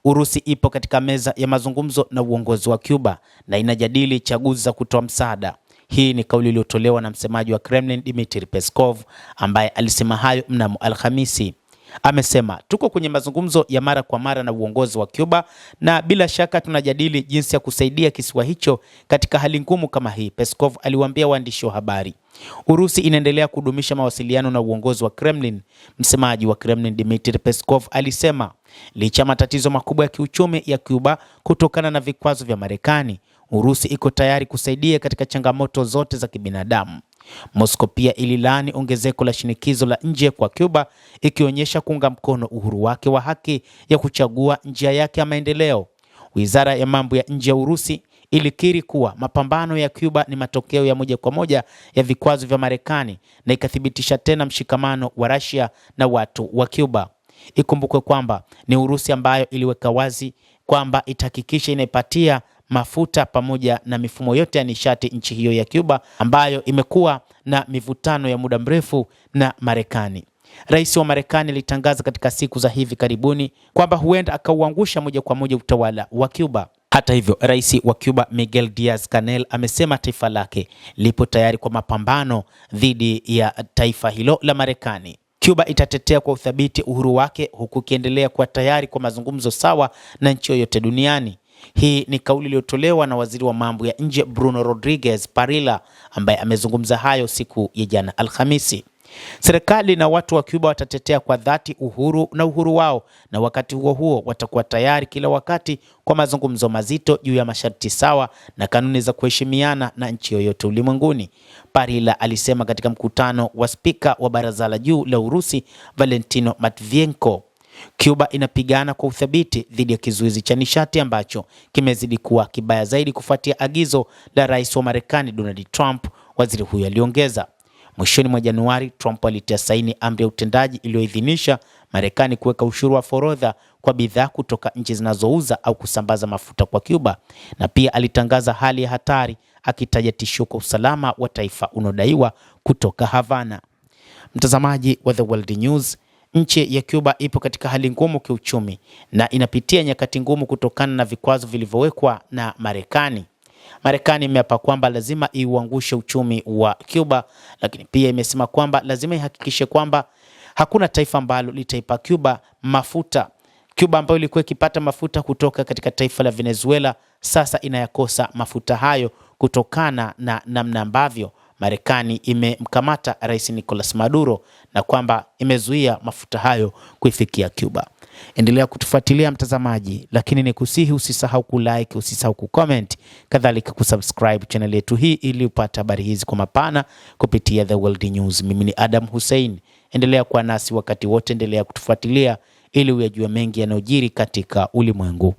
Urusi ipo katika meza ya mazungumzo na uongozi wa Cuba na inajadili chaguzi za kutoa msaada. Hii ni kauli iliyotolewa na msemaji wa Kremlin Dmitry Peskov, ambaye alisema hayo mnamo Alhamisi. Amesema, tuko kwenye mazungumzo ya mara kwa mara na uongozi wa Cuba na bila shaka tunajadili jinsi ya kusaidia kisiwa hicho katika hali ngumu kama hii, Peskov aliwaambia waandishi wa habari. Urusi inaendelea kudumisha mawasiliano na uongozi wa Kremlin. Msemaji wa Kremlin Dmitry Peskov alisema, licha matatizo makubwa ya kiuchumi ya Cuba kutokana na vikwazo vya Marekani, Urusi iko tayari kusaidia katika changamoto zote za kibinadamu. Moscow pia ililaani ongezeko la shinikizo la nje kwa Cuba, ikionyesha kuunga mkono uhuru wake wa haki ya kuchagua njia yake ya maendeleo. Wizara ya mambo ya nje ya Urusi ilikiri kuwa mapambano ya Cuba ni matokeo ya moja kwa moja ya vikwazo vya Marekani na ikathibitisha tena mshikamano wa Russia na watu wa Cuba. Ikumbukwe kwamba ni Urusi ambayo iliweka wazi kwamba itahakikisha inaipatia mafuta pamoja na mifumo yote ya nishati nchi hiyo ya Cuba ambayo imekuwa na mivutano ya muda mrefu na Marekani. Rais wa Marekani alitangaza katika siku za hivi karibuni kwamba huenda akauangusha moja kwa moja utawala wa Cuba. Hata hivyo, rais wa Cuba Miguel Diaz-Canel amesema taifa lake lipo tayari kwa mapambano dhidi ya taifa hilo la Marekani. Cuba itatetea kwa uthabiti uhuru wake huku ikiendelea kuwa tayari kwa mazungumzo sawa na nchi yoyote duniani. Hii ni kauli iliyotolewa na waziri wa mambo ya nje Bruno Rodriguez Parilla, ambaye amezungumza hayo siku ya jana Alhamisi. Serikali na watu wa Cuba watatetea kwa dhati uhuru wao, na wakati huo huo watakuwa tayari kila wakati kwa mazungumzo mazito juu ya masharti sawa na kanuni za kuheshimiana na nchi yoyote ulimwenguni, Parilla alisema katika mkutano wa spika wa baraza la juu la Urusi Valentino Matvienko. Cuba inapigana kwa uthabiti dhidi ya kizuizi cha nishati ambacho kimezidi kuwa kibaya zaidi kufuatia agizo la rais wa Marekani Donald Trump, waziri huyo aliongeza. Mwishoni mwa Januari, Trump alitia saini amri ya utendaji iliyoidhinisha Marekani kuweka ushuru wa forodha kwa bidhaa kutoka nchi zinazouza au kusambaza mafuta kwa Cuba, na pia alitangaza hali ya hatari akitaja tishio kwa usalama wa taifa unaodaiwa kutoka Havana. Mtazamaji wa The World News, nchi ya Cuba ipo katika hali ngumu kiuchumi na inapitia nyakati ngumu kutokana na vikwazo vilivyowekwa na Marekani. Marekani imeapa kwamba lazima iuangushe uchumi wa Cuba, lakini pia imesema kwamba lazima ihakikishe kwamba hakuna taifa ambalo litaipa Cuba mafuta. Cuba ambayo ilikuwa ikipata mafuta kutoka katika taifa la Venezuela sasa inayakosa mafuta hayo kutokana na namna ambavyo Marekani imemkamata Rais Nicolas Maduro na kwamba imezuia mafuta hayo kuifikia Cuba. Endelea kutufuatilia mtazamaji, lakini nikusihi usisahau kulike, usisahau kucomment, kadhalika kusubscribe channel yetu hii ili upate habari hizi kwa mapana kupitia The World News. Mimi ni Adam Hussein. Endelea kuwa nasi wakati wote, endelea kutufuatilia ili uyajue mengi yanayojiri katika ulimwengu.